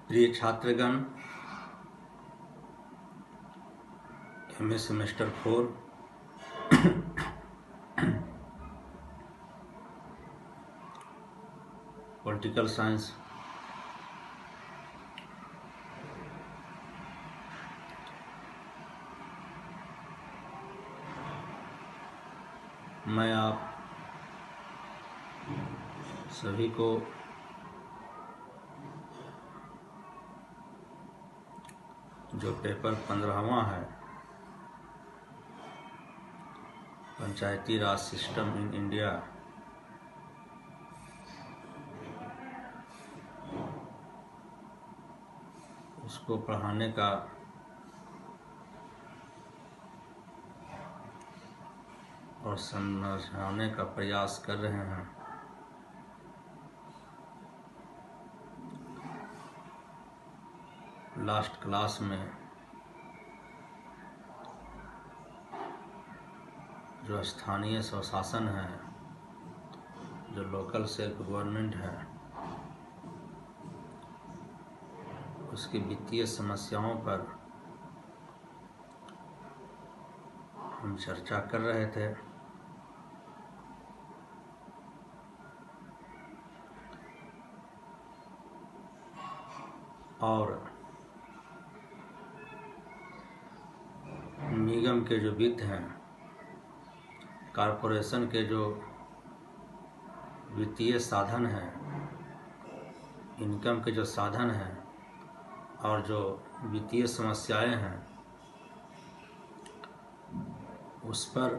प्रिय छात्रगण, MA semester 4 political science मैं आप सभी को जो पेपर 15वां है पंचायती राज सिस्टम इन इंडिया, उसको पढ़ाने का और समझाने का प्रयास कर रहे हैं। लास्ट क्लास में जो स्थानीय स्वशासन है, जो लोकल सेल्फ गवर्नमेंट है, उसकी वित्तीय समस्याओं पर हम चर्चा कर रहे थे। और निगम के जो वित्त हैं, कॉरपोरेशन के जो वित्तीय साधन हैं, इनकम के जो साधन हैं और जो वित्तीय समस्याएं हैं, उस पर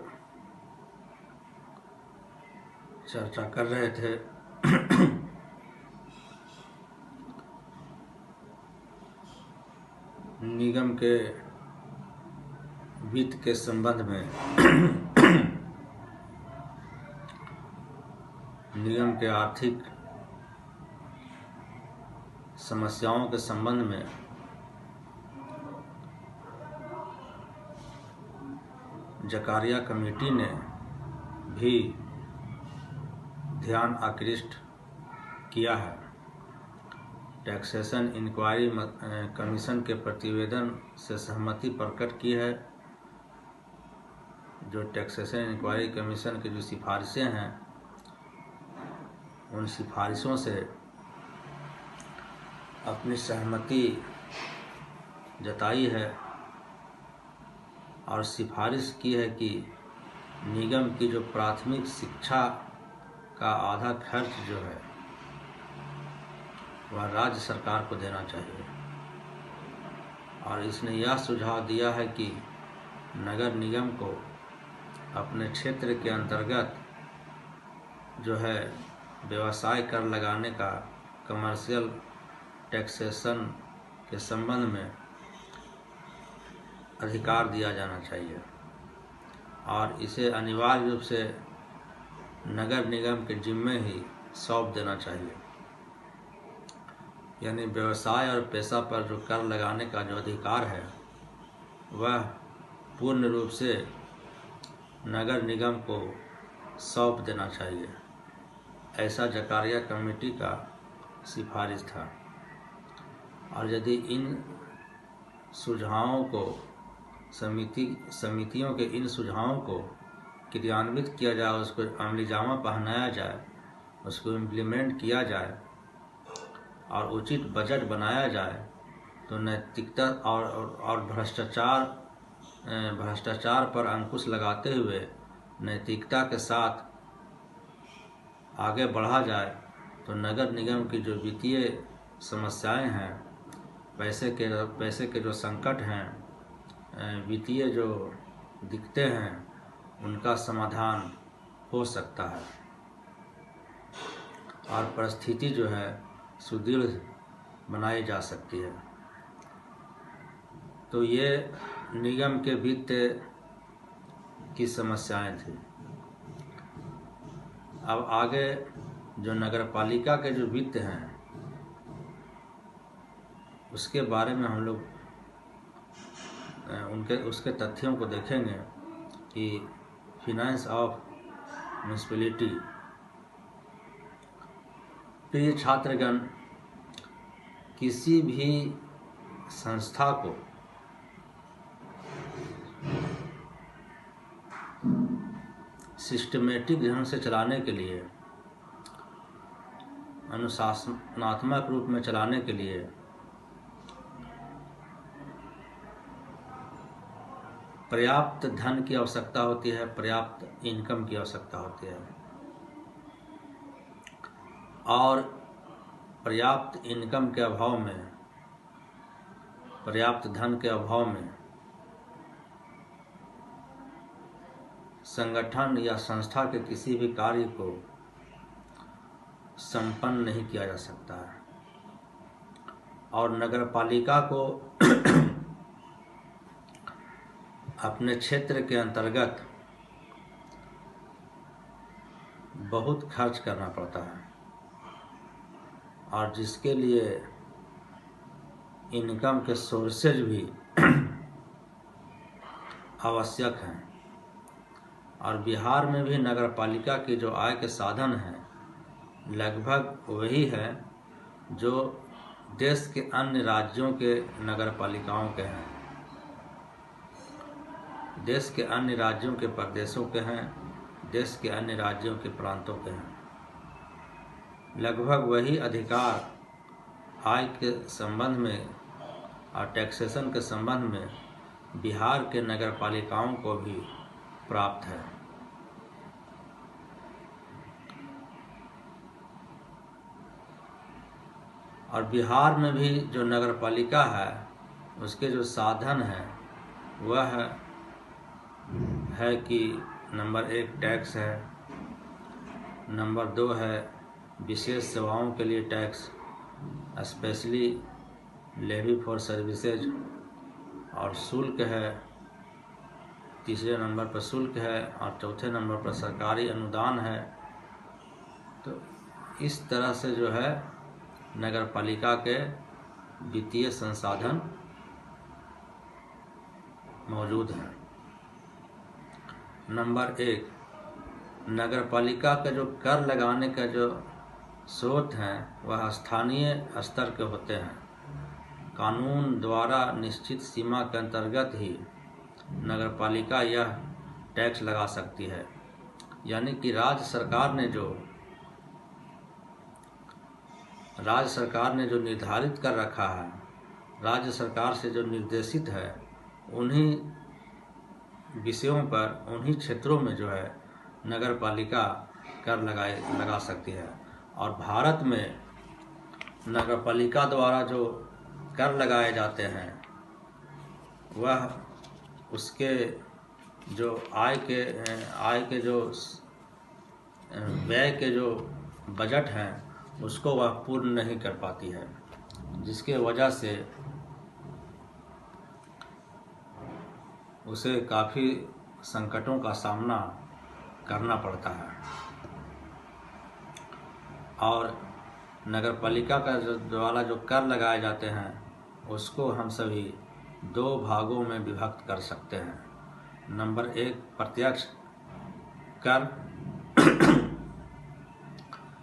चर्चा कर रहे थे। निगम के वित्त के संबंध में निगम के आर्थिक समस्याओं के संबंध में जकारिया कमेटी ने भी ध्यान आकृष्ट किया है। टैक्सेशन इंक्वायरी कमीशन के प्रतिवेदन से सहमति प्रकट की है। जो टैक्सेशन इंक्वायरी कमीशन की जो सिफारिशें हैं, उन सिफारिशों से अपनी सहमति जताई है और सिफारिश की है कि निगम की जो प्राथमिक शिक्षा का आधा खर्च जो है वह राज्य सरकार को देना चाहिए। और इसने यह सुझाव दिया है कि नगर निगम को अपने क्षेत्र के अंतर्गत जो है व्यवसाय कर लगाने का, कमर्शियल टैक्सेशन के संबंध में अधिकार दिया जाना चाहिए और इसे अनिवार्य रूप से नगर निगम के जिम्मे ही सौंप देना चाहिए। यानी व्यवसाय और पेशा पर जो कर लगाने का जो अधिकार है वह पूर्ण रूप से नगर निगम को सौंप देना चाहिए। ऐसा जकारिया कमेटी का सिफारिश था। और यदि इन सुझावों को समितियों के इन सुझावों को क्रियान्वित किया जाए, उसको अमलीजामा पहनाया जाए, उसको इम्प्लीमेंट किया जाए और उचित बजट बनाया जाए, तो नैतिकता और भ्रष्टाचार पर अंकुश लगाते हुए नैतिकता के साथ आगे बढ़ा जाए, तो नगर निगम की जो वित्तीय समस्याएं हैं, पैसे के जो संकट हैं, वित्तीय जो दिक्कतें हैं, उनका समाधान हो सकता है और परिस्थिति जो है सुदृढ़ बनाई जा सकती है। तो ये निगम के वित्त की समस्याएं थी। अब आगे जो नगरपालिका के जो वित्त हैं, उसके बारे में हम लोग उसके तथ्यों को देखेंगे कि फिनांस ऑफ म्युनिसिपैलिटी। प्रिय छात्रगण, किसी भी संस्था को सिस्टमेटिक ढंग से चलाने के लिए, अनुशासनात्मक रूप में चलाने के लिए पर्याप्त धन की आवश्यकता होती है, पर्याप्त इनकम की आवश्यकता होती है। और पर्याप्त इनकम के अभाव में, पर्याप्त धन के अभाव में संगठन या संस्था के किसी भी कार्य को संपन्न नहीं किया जा सकता है। और नगरपालिका को अपने क्षेत्र के अंतर्गत बहुत खर्च करना पड़ता है, और जिसके लिए इनकम के सोर्सेज भी आवश्यक हैं। और बिहार में भी नगरपालिका की जो आय के साधन हैं लगभग वही है जो देश के अन्य राज्यों के नगरपालिकाओं के हैं, देश के अन्य राज्यों के प्रदेशों के हैं, देश के अन्य राज्यों के प्रांतों के हैं। लगभग वही अधिकार आय के संबंध में और टैक्सेशन के संबंध में बिहार के नगरपालिकाओं को भी प्राप्त है। और बिहार में भी जो नगरपालिका है उसके जो साधन हैं वह है कि नंबर 1 टैक्स है, नंबर 2 है विशेष सेवाओं के लिए tax, specially levy for services, और शुल्क है, तीसरे नंबर पर शुल्क है, और चौथे नंबर पर सरकारी अनुदान है। तो इस तरह से जो है नगरपालिका के वित्तीय संसाधन मौजूद हैं। नंबर 1, नगरपालिका का जो कर लगाने का जो स्रोत हैं वह स्थानीय स्तर के होते हैं। कानून द्वारा निश्चित सीमा के अंतर्गत ही नगरपालिका यह टैक्स लगा सकती है। यानी कि राज्य सरकार ने जो निर्धारित कर रखा है, राज्य सरकार से जो निर्देशित है, उन्हीं विषयों पर, उन्हीं क्षेत्रों में जो है नगरपालिका कर लगा सकती है। और भारत में नगरपालिका द्वारा जो कर लगाए जाते हैं वह उसके जो आय के जो व्यय के जो बजट हैं उसको वह पूर्ण नहीं कर पाती है, जिसके वजह से उसे काफ़ी संकटों का सामना करना पड़ता है। और नगरपालिका का द्वारा जो कर लगाए जाते हैं उसको हम सभी 2 भागों में विभक्त कर सकते हैं। नंबर 1 प्रत्यक्ष कर,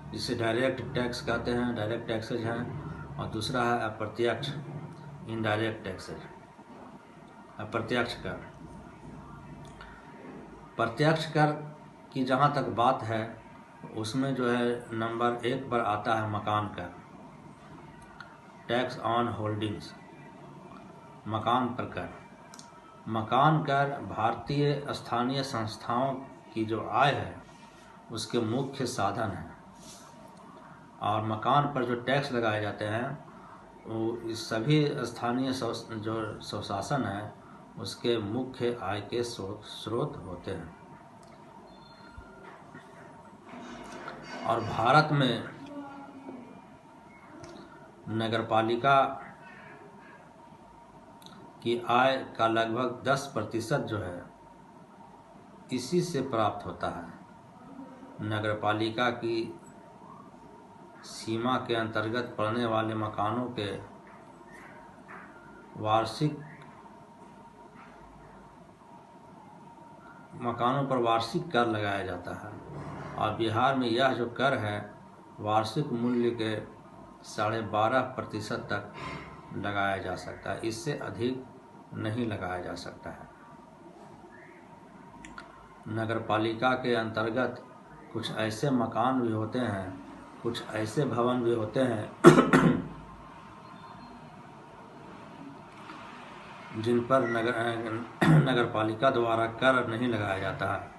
जिसे डायरेक्ट टैक्स कहते हैं, डायरेक्ट टैक्सेज हैं, और दूसरा है अप्रत्यक्ष, इनडायरेक्ट टैक्सेज, अप्रत्यक्ष कर। प्रत्यक्ष कर की जहाँ तक बात है उसमें जो है नंबर 1 पर आता है मकान कर, टैक्स ऑन होल्डिंग्स, मकान पर कर। मकान कर भारतीय स्थानीय संस्थाओं की जो आय है उसके मुख्य साधन है। और मकान पर जो टैक्स लगाए जाते हैं वो इस सभी स्थानीय जो स्वशासन है उसके मुख्य आय के स्रोत होते हैं। और भारत में नगरपालिका की आय का लगभग 10% जो है इसी से प्राप्त होता है। नगरपालिका की सीमा के अंतर्गत पड़ने वाले मकानों पर वार्षिक कर लगाया जाता है। और बिहार में यह जो कर है वार्षिक मूल्य के 12.5% तक लगाया जा सकता है, इससे अधिक नहीं लगाया जा सकता है। नगर पालिका के अंतर्गत कुछ ऐसे मकान भी होते हैं, कुछ ऐसे भवन भी होते हैं जिन पर नगर पालिका द्वारा कर नहीं लगाया जाता है,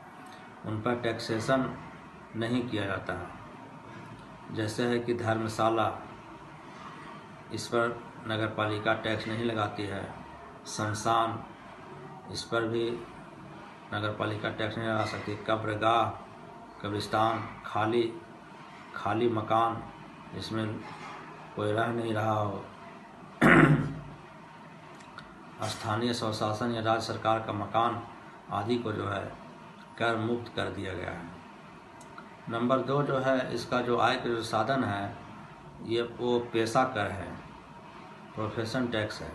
उन पर टैक्सेशन नहीं किया जाता है। जैसे है कि धर्मशाला, इस पर नगर पालिका टैक्स नहीं लगाती है। शमशान, इस पर भी नगर पालिका टैक्स नहीं लगा सकती। कब्रगाह, कब्रिस्तान, खाली मकान जिसमें कोई रह नहीं रहा हो, स्थानीय स्वशासन या राज्य सरकार का मकान आदि को जो है कर मुक्त कर दिया गया है। नंबर 2 जो है, इसका जो आय का जो साधन है, ये वो पेशा कर है, प्रोफेशन टैक्स है।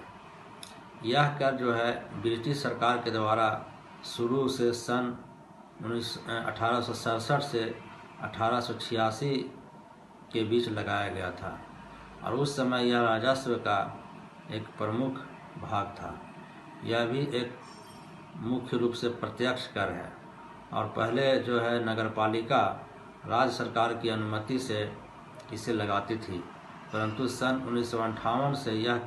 यह कर जो है ब्रिटिश सरकार के द्वारा शुरू से सन 1867 से 1886 के बीच लगाया गया था, और उस समय यह राजस्व का एक प्रमुख भाग था। यह भी एक मुख्य रूप से प्रत्यक्ष कर है, और पहले जो है नगर पालिका राज्य सरकार की अनुमति से इसे लगाती थी, परंतु सन 1958 से यह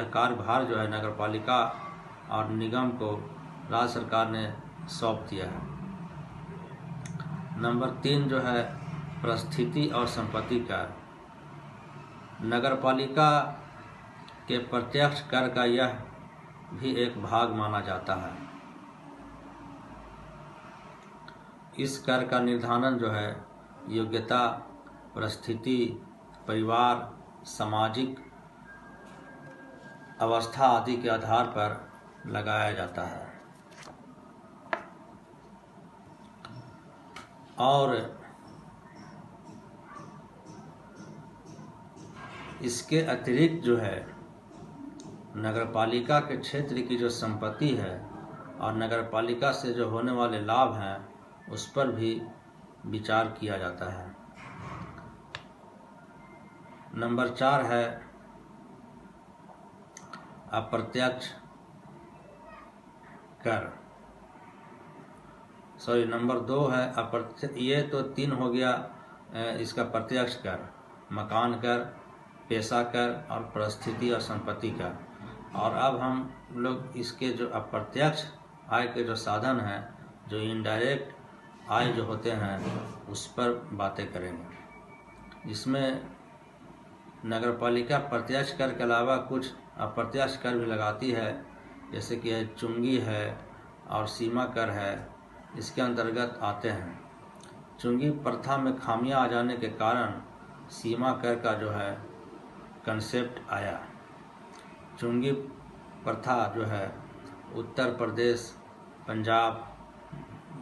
कार्यभार जो है नगर पालिका और निगम को राज्य सरकार ने सौंप दिया है। नंबर 3 जो है परिस्थिति और संपत्ति कर। नगर पालिका के प्रत्यक्ष कर का यह भी एक भाग माना जाता है। इस कर का निर्धारण जो है योग्यता, परिस्थिति, परिवार, सामाजिक अवस्था आदि के आधार पर लगाया जाता है। और इसके अतिरिक्त जो है नगर पालिका के क्षेत्र की जो संपत्ति है और नगर पालिका से जो होने वाले लाभ हैं, उस पर भी विचार किया जाता है। नंबर 4 है अप्रत्यक्ष कर। नंबर 2 है अप्रत्यक्ष। ये तो 3 हो गया इसका प्रत्यक्ष कर, मकान कर, पेशा कर और परिस्थिति और संपत्ति कर। और अब हम लोग इसके जो अप्रत्यक्ष आय के जो साधन हैं, जो इनडायरेक्ट आय जो होते हैं, उस पर बातें करेंगे। इसमें नगर पालिका प्रत्यक्ष कर के अलावा कुछ अप्रत्यक्ष कर भी लगाती है, जैसे कि चुंगी है और सीमा कर है, इसके अंतर्गत आते हैं। चुंगी प्रथा में खामियां आ जाने के कारण सीमा कर का जो है कंसेप्ट आया। चुंगी प्रथा जो है उत्तर प्रदेश, पंजाब,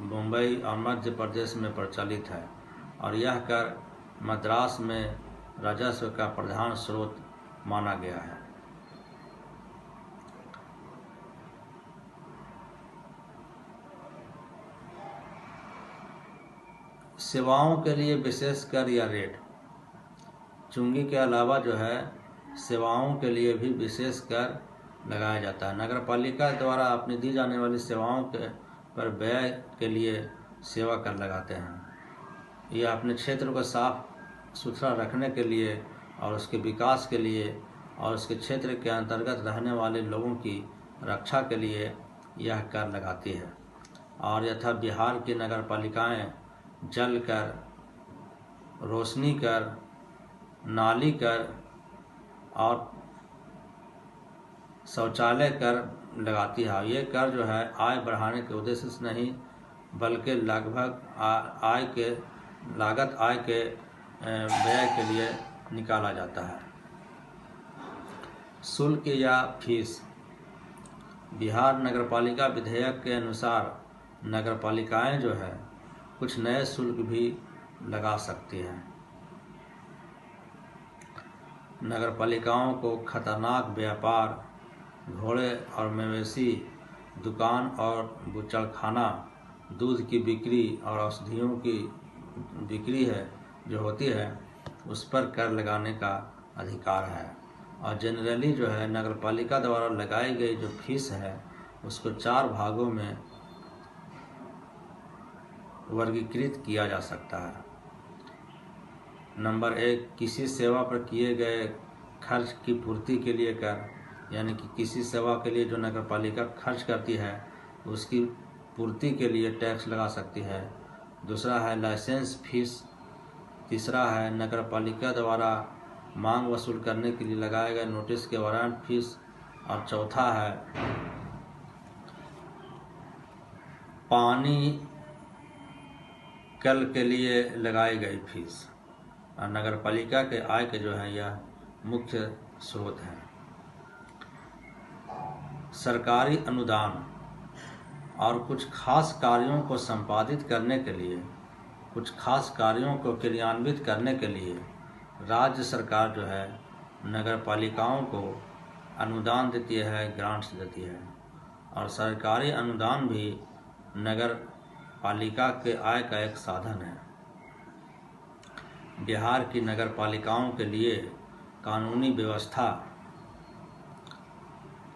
मुंबई और मध्य प्रदेश में प्रचलित है, और यह कर मद्रास में राजस्व का प्रधान स्रोत माना गया है। सेवाओं के लिए विशेष कर या रेट। चुंगी के अलावा जो है सेवाओं के लिए भी विशेष कर लगाया जाता है। नगर पालिका द्वारा अपनी दी जाने वाली सेवाओं के पर व्यय के लिए सेवा कर लगाते हैं। यह अपने क्षेत्र को साफ सुथरा रखने के लिए और उसके विकास के लिए और उसके क्षेत्र के अंतर्गत रहने वाले लोगों की रक्षा के लिए यह कर लगाती है। और यथा बिहार की नगर पालिकाएँ जल कर, रोशनी कर, नाली कर और शौचालय कर लगाती है। ये कर जो है आय बढ़ाने के उद्देश्य से नहीं, बल्कि लगभग लागत आय के व्यय के लिए निकाला जाता है। शुल्क या फीस। बिहार नगरपालिका विधेयक के अनुसार नगरपालिकाएं जो है कुछ नए शुल्क भी लगा सकती हैं। नगरपालिकाओं को खतरनाक व्यापार, घोड़े और मवेशी, दुकान और बुचड़खाना, दूध की बिक्री और औषधियों की बिक्री है जो होती है, उस पर कर लगाने का अधिकार है। और जनरली जो है नगर पालिका द्वारा लगाई गई जो फीस है उसको 4 भागों में वर्गीकृत किया जा सकता है। नंबर 1, किसी सेवा पर किए गए खर्च की पूर्ति के लिए कर, यानी कि किसी सेवा के लिए जो नगर पालिका खर्च करती है उसकी पूर्ति के लिए टैक्स लगा सकती है। दूसरा है लाइसेंस फीस। तीसरा है नगर पालिका द्वारा मांग वसूल करने के लिए लगाए गए नोटिस के वारंट फीस। और चौथा है पानी कल के लिए लगाई गई फीस। और नगर पालिका के आय के जो है यह मुख्य स्रोत हैं। सरकारी अनुदान और कुछ खास कार्यों को संपादित करने के लिए, कुछ खास कार्यों को क्रियान्वित करने के लिए राज्य सरकार जो है नगर पालिकाओं को अनुदान देती है, ग्रांट्स देती है। और सरकारी अनुदान भी नगर पालिका के आय का एक साधन है। बिहार की नगर पालिकाओं के लिए कानूनी व्यवस्था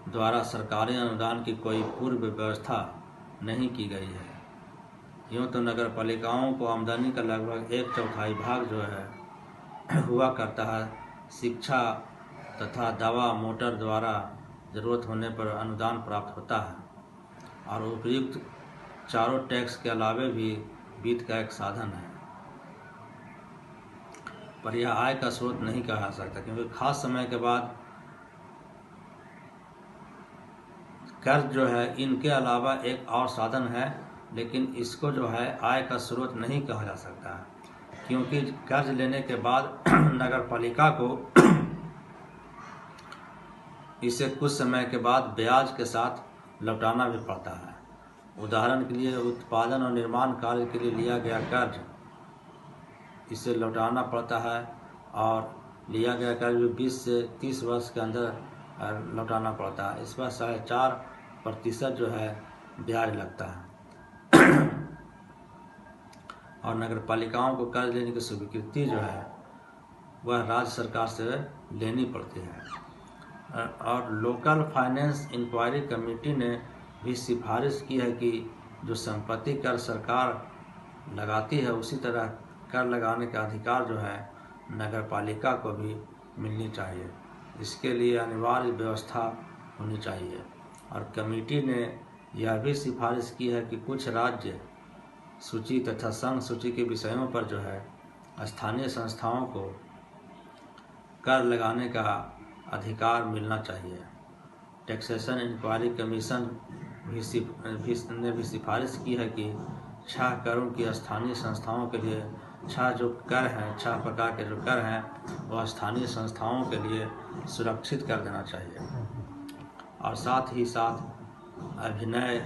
द्वारा सरकारी अनुदान की कोई पूर्व व्यवस्था नहीं की गई है। यूँ तो नगर पालिकाओं को आमदनी का लगभग 1/4 भाग जो है हुआ करता है शिक्षा तथा दवा मोटर द्वारा ज़रूरत होने पर अनुदान प्राप्त होता है। और उपयुक्त चारों टैक्स के अलावे भी वित्त का एक साधन है, पर यह आय का स्रोत नहीं कहा जा सकता, क्योंकि खास समय के बाद कर्ज जो है इनके अलावा एक और साधन है, लेकिन इसको जो है आय का स्रोत नहीं कहा जा सकता है, क्योंकि कर्ज लेने के बाद नगर पालिका को इसे कुछ समय के बाद ब्याज के साथ लौटाना भी पड़ता है। उदाहरण के लिए उत्पादन और निर्माण कार्य के लिए लिया गया कर्ज, इसे लौटाना पड़ता है और लिया गया कर्ज 20 से 30 वर्ष के अंदर लौटाना पड़ता है। इस पर 4.5% जो है ब्याज लगता है। और नगर पालिकाओं को कर्ज लेने की स्वीकृति जो है वह राज्य सरकार से लेनी पड़ती है। और लोकल फाइनेंस इंक्वायरी कमेटी ने भी सिफारिश की है कि जो संपत्ति कर सरकार लगाती है उसी तरह कर लगाने का अधिकार जो है नगर पालिका को भी मिलनी चाहिए। इसके लिए अनिवार्य व्यवस्था होनी चाहिए। और कमेटी ने यह भी सिफारिश की है कि कुछ राज्य सूची तथा संघ सूची के विषयों पर जो है स्थानीय संस्थाओं को कर लगाने का अधिकार मिलना चाहिए। टैक्सेशन इंक्वायरी कमीशन ने भी सिफारिश की है कि 6 करों की स्थानीय संस्थाओं के लिए 6 जो कर हैं, 6 प्रकार के जो कर हैं वह स्थानीय संस्थाओं के लिए सुरक्षित कर देना चाहिए। और साथ ही साथ अभिनय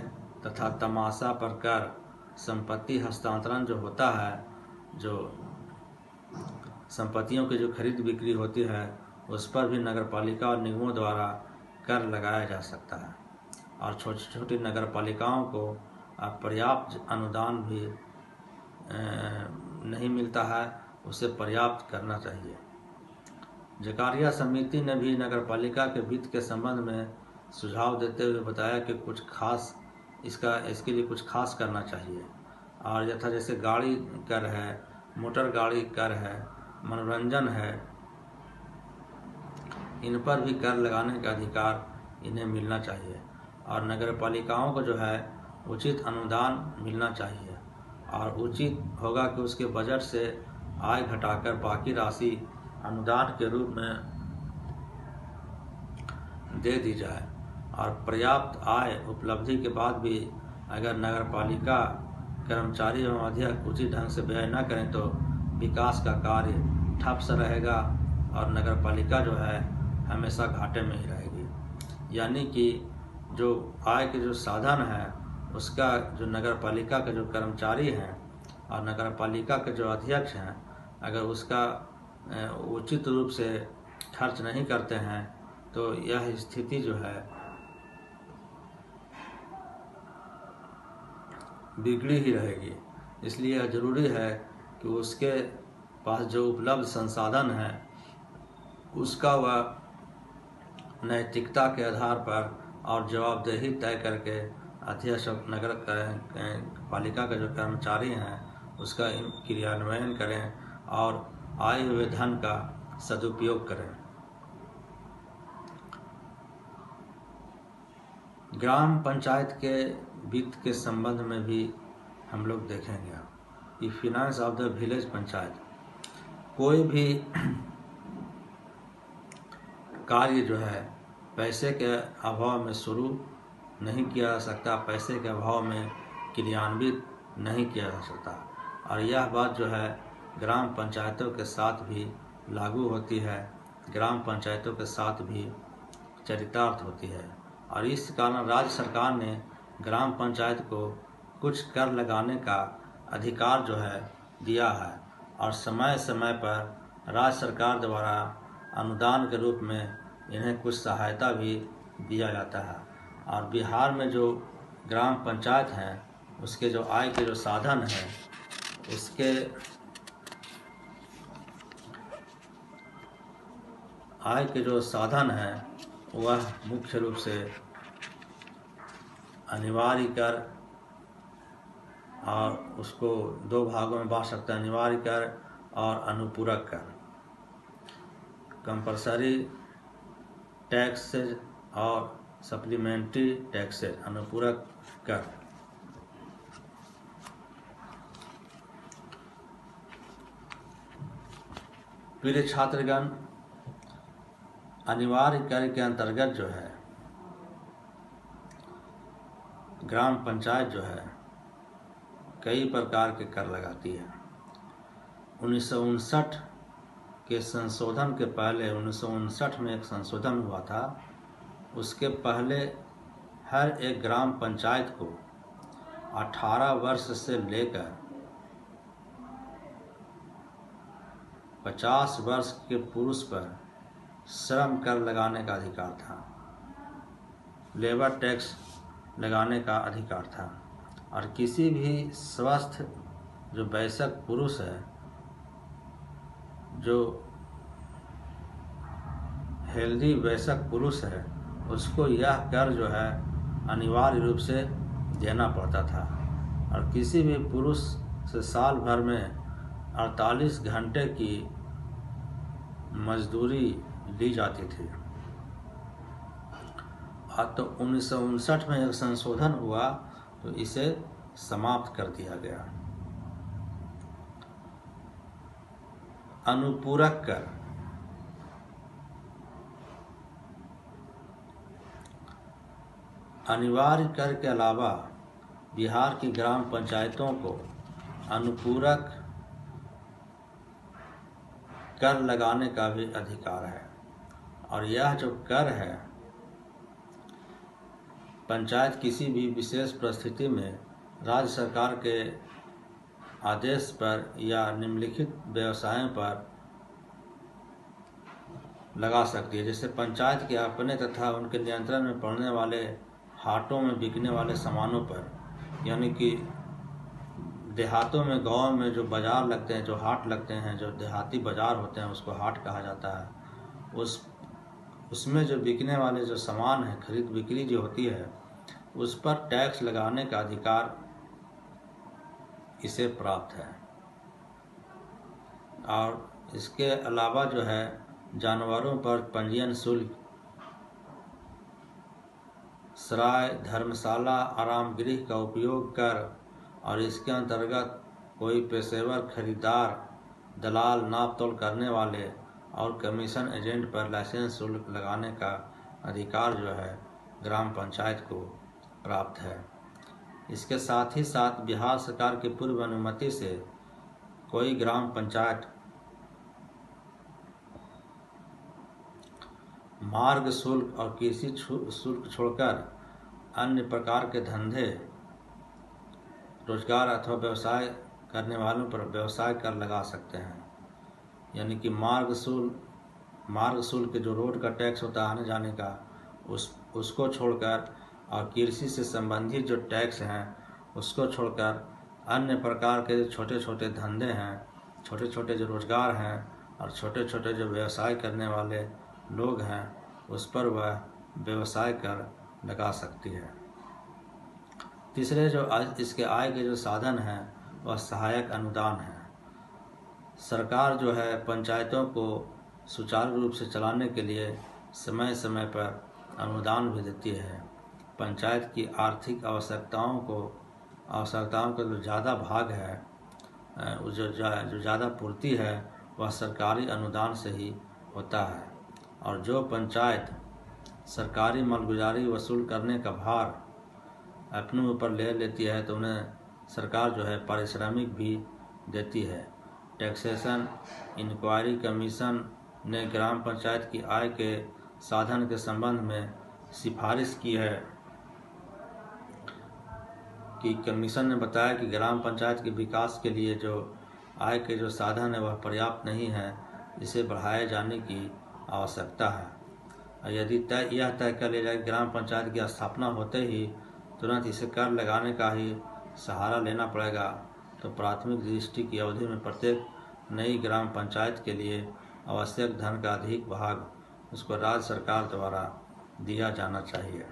तथा तमाशा पर कर, संपत्ति हस्तांतरण जो होता है, जो संपत्तियों की जो खरीद बिक्री होती है उस पर भी नगर पालिका और निगमों द्वारा कर लगाया जा सकता है। और छोटी छोटी नगर पालिकाओं को पर्याप्त अनुदान भी नहीं मिलता है, उसे पर्याप्त करना चाहिए। जकारिया समिति ने भी नगर पालिका के वित्त के संबंध में सुझाव देते हुए बताया कि कुछ खास इसके लिए कुछ खास करना चाहिए। और यथा जैसे गाड़ी कर है, मोटर गाड़ी कर है, मनोरंजन है, इन पर भी कर लगाने का अधिकार इन्हें मिलना चाहिए। और नगर पालिकाओं को जो है उचित अनुदान मिलना चाहिए। और उचित होगा कि उसके बजट से आय घटाकर बाकी राशि अनुदान के रूप में दे दी जाए। और पर्याप्त आय उपलब्धि के बाद भी अगर नगर पालिका कर्मचारी एवं अध्यक्ष उचित ढंग से व्यय न करें तो विकास का कार्य ठप सा रहेगा और नगर पालिका जो है हमेशा घाटे में ही रहेगी। यानी कि जो आय के जो साधन है उसका जो नगर पालिका के जो कर्मचारी हैं और नगर पालिका के जो अध्यक्ष हैं, अगर उसका उचित रूप से खर्च नहीं करते हैं तो यह स्थिति जो है बिगड़ी ही रहेगी। इसलिए यह जरूरी है कि उसके पास जो उपलब्ध संसाधन है उसका वह नैतिकता के आधार पर और जवाबदेही तय करके अध्यक्ष नगर पालिका के जो कर्मचारी हैं उसका क्रियान्वयन करें और आए हुए धन का सदुपयोग करें। ग्राम पंचायत के वित्त के संबंध में भी हम लोग देखेंगे कि finance of the village panchayat, कोई भी कार्य जो है पैसे के अभाव में शुरू नहीं किया जा सकता, पैसे के अभाव में क्रियान्वित नहीं किया जा सकता। और यह बात जो है ग्राम पंचायतों के साथ भी लागू होती है, ग्राम पंचायतों के साथ भी चरितार्थ होती है। और इस कारण राज्य सरकार ने ग्राम पंचायत को कुछ कर लगाने का अधिकार जो है दिया है और समय समय पर राज्य सरकार द्वारा अनुदान के रूप में इन्हें कुछ सहायता भी दिया जाता है। और बिहार में जो ग्राम पंचायत हैं उसके जो आय के जो साधन हैं उसके आय के जो साधन हैं वह मुख्य रूप से अनिवार्य कर, और उसको दो भागों में बांट सकते हैं, अनिवार्य कर और अनुपूरक कर, कंपल्सरी टैक्सेज और सप्लीमेंट्री टैक्सेज, अनुपूरक कर। प्रिय छात्रगण, अनिवार्य कर के अंतर्गत जो है ग्राम पंचायत जो है कई प्रकार के कर लगाती है। 1959 के संशोधन के पहले 1959 में एक संशोधन हुआ था, उसके पहले हर एक ग्राम पंचायत को 18 वर्ष से लेकर 50 वर्ष के पुरुष पर श्रम कर लगाने का अधिकार था, लेबर टैक्स लगाने का अधिकार था। और किसी भी स्वस्थ जो वयस्क पुरुष है, जो हेल्दी वयस्क पुरुष है, उसको यह कर जो है अनिवार्य रूप से देना पड़ता था। और किसी भी पुरुष से साल भर में 48 घंटे की मजदूरी ली जाती थी। तो 1959 में एक संशोधन हुआ तो इसे समाप्त कर दिया गया। अनुपूरक कर, अनिवार्य कर के अलावा बिहार की ग्राम पंचायतों को अनुपूरक कर लगाने का भी अधिकार है। और यह जो कर है, पंचायत किसी भी विशेष परिस्थिति में राज्य सरकार के आदेश पर या निम्नलिखित व्यवसायों पर लगा सकती है। जैसे पंचायत के अपने तथा उनके नियंत्रण में पड़ने वाले हाटों में बिकने वाले सामानों पर, यानी कि देहातों में, गांव में जो बाज़ार लगते हैं, जो हाट लगते हैं, जो देहाती बाज़ार होते हैं उसको हाट कहा जाता है। उसमें जो बिकने वाले जो सामान है, खरीद बिक्री जो होती है, उस पर टैक्स लगाने का अधिकार इसे प्राप्त है। और इसके अलावा जो है जानवरों पर पंजीयन शुल्क, सराय, धर्मशाला, आराम गृह का उपयोग कर, और इसके अंतर्गत कोई पेशेवर खरीदार, दलाल, नाप तोल करने वाले और कमीशन एजेंट पर लाइसेंस शुल्क लगाने का अधिकार जो है ग्राम पंचायत को प्राप्त है। इसके साथ ही साथ बिहार सरकार की पूर्व अनुमति से कोई ग्राम पंचायत मार्ग शुल्क और कृषि शुल्क छोड़कर अन्य प्रकार के धंधे, रोजगार अथवा व्यवसाय करने वालों पर व्यवसाय कर लगा सकते हैं। यानी कि मार्ग शुल्क जो रोड का टैक्स होता है आने जाने का, उसको छोड़कर, और कृषि से संबंधित जो टैक्स हैं उसको छोड़कर अन्य प्रकार के छोटे छोटे धंधे हैं छोटे छोटे जो रोजगार हैं और छोटे छोटे जो व्यवसाय करने वाले लोग हैं उस पर वह व्यवसाय कर लगा सकती है। तीसरे जो इसके आय के जो साधन हैं वह सहायक अनुदान है। सरकार जो है पंचायतों को सुचारू रूप से चलाने के लिए समय समय पर अनुदान भी देती है। पंचायत की आर्थिक आवश्यकताओं का जो ज़्यादा भाग है, जो ज़्यादा पूर्ति है वह सरकारी अनुदान से ही होता है। और जो पंचायत सरकारी मालगुजारी वसूल करने का भार अपने ऊपर ले लेती है तो उन्हें सरकार जो है पारिश्रमिक भी देती है। टैक्सेशन इंक्वायरी कमीशन ने ग्राम पंचायत की आय के साधन के संबंध में सिफारिश की है कि कमीशन ने बताया कि ग्राम पंचायत के विकास के लिए जो आय के जो साधन है वह पर्याप्त नहीं है, इसे बढ़ाए जाने की आवश्यकता है। और यदि यह तय कर लिया जाए कि ग्राम पंचायत की स्थापना होते ही तुरंत इसे कर लगाने का ही सहारा लेना पड़ेगा, तो प्राथमिक दृष्टि की अवधि में प्रत्येक नई ग्राम पंचायत के लिए आवश्यक धन का अधिक भाग उसको राज्य सरकार द्वारा दिया जाना चाहिए।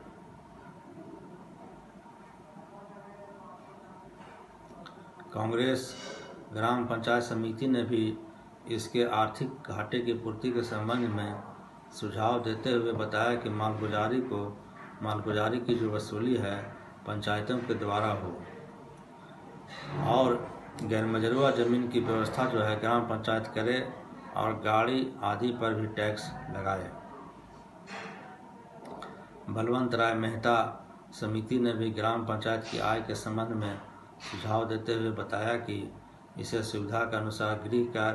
कांग्रेस ग्राम पंचायत समिति ने भी इसके आर्थिक घाटे की पूर्ति के संबंध में सुझाव देते हुए बताया कि मालगुजारी की जो वसूली है पंचायतों के द्वारा हो और गैरमजरूआ जमीन की व्यवस्था जो है ग्राम पंचायत करे और गाड़ी आदि पर भी टैक्स लगाए। बलवंत राय मेहता समिति ने भी ग्राम पंचायत की आय के संबंध में सुझाव देते हुए बताया कि इसे सुविधा के अनुसार गृह कर,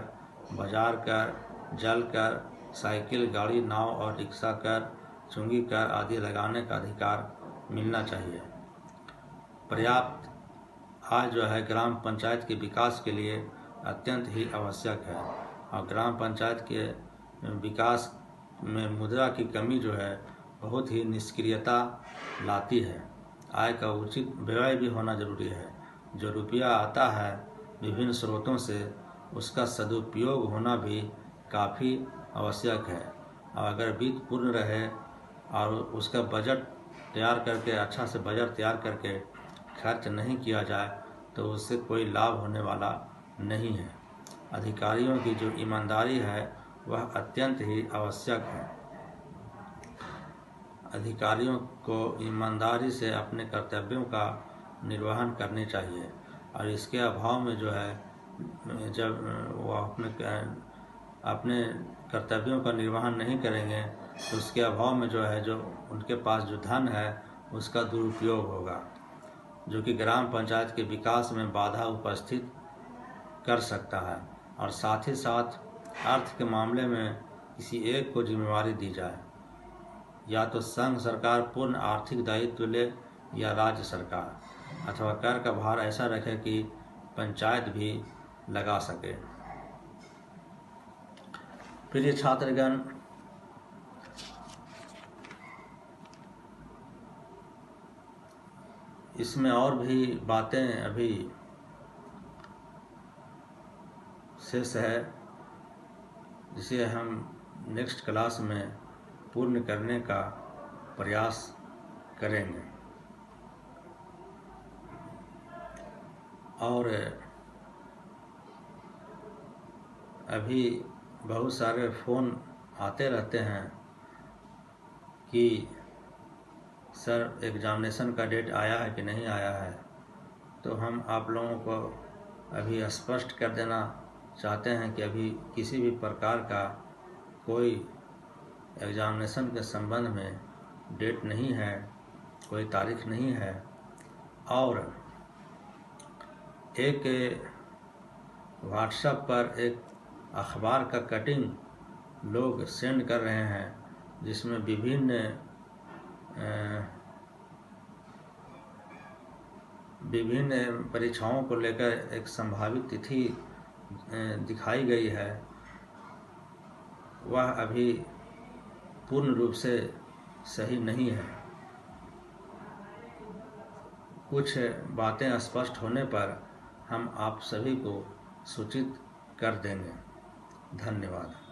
बाजार कर, जल कर, साइकिल, गाड़ी, नाव और रिक्शा कर, चुंगी कर आदि लगाने का अधिकार मिलना चाहिए। पर्याप्त आय जो है ग्राम पंचायत के विकास के लिए अत्यंत ही आवश्यक है और ग्राम पंचायत के विकास में मुद्रा की कमी जो है बहुत ही निष्क्रियता लाती है। आय का उचित व्यय भी होना जरूरी है। जो रुपया आता है विभिन्न स्रोतों से उसका सदुपयोग होना भी काफ़ी आवश्यक है। और अगर वित्त पूर्ण रहे और उसका बजट तैयार करके अच्छा से बजट तैयार करके खर्च नहीं किया जाए तो उससे कोई लाभ होने वाला नहीं है। अधिकारियों की जो ईमानदारी है वह अत्यंत ही आवश्यक है। अधिकारियों को ईमानदारी से अपने कर्तव्यों का निर्वहन करने चाहिए और इसके अभाव में जो है जब वो अपने कर्तव्यों का निर्वहन नहीं करेंगे तो उसके अभाव में जो है जो उनके पास जो धन है उसका दुरुपयोग होगा, जो कि ग्राम पंचायत के विकास में बाधा उपस्थित कर सकता है। और साथ ही साथ अर्थ के मामले में किसी एक को जिम्मेवारी दी जाए, या तो संघ सरकार पूर्ण आर्थिक दायित्व ले या राज्य सरकार, अथवा कर का भार ऐसा रखे कि पंचायत भी लगा सके। प्रिय छात्रगण, इसमें और भी बातें अभी शेष है जिसे हम नेक्स्ट क्लास में पूर्ण करने का प्रयास करेंगे। और अभी बहुत सारे फ़ोन आते रहते हैं कि सर एग्जामिनेशन का डेट आया है कि नहीं आया है, तो हम आप लोगों को अभी स्पष्ट कर देना चाहते हैं कि अभी किसी भी प्रकार का कोई एग्जामिनेशन के संबंध में डेट नहीं है, कोई तारीख नहीं है। और एक व्हाट्सएप पर एक अखबार का कटिंग लोग सेंड कर रहे हैं जिसमें विभिन्न परीक्षाओं को लेकर एक संभावित तिथि दिखाई गई है। वह अभी पूर्ण रूप से सही नहीं है। कुछ बातें स्पष्ट होने पर हम आप सभी को सूचित कर देंगे। धन्यवाद।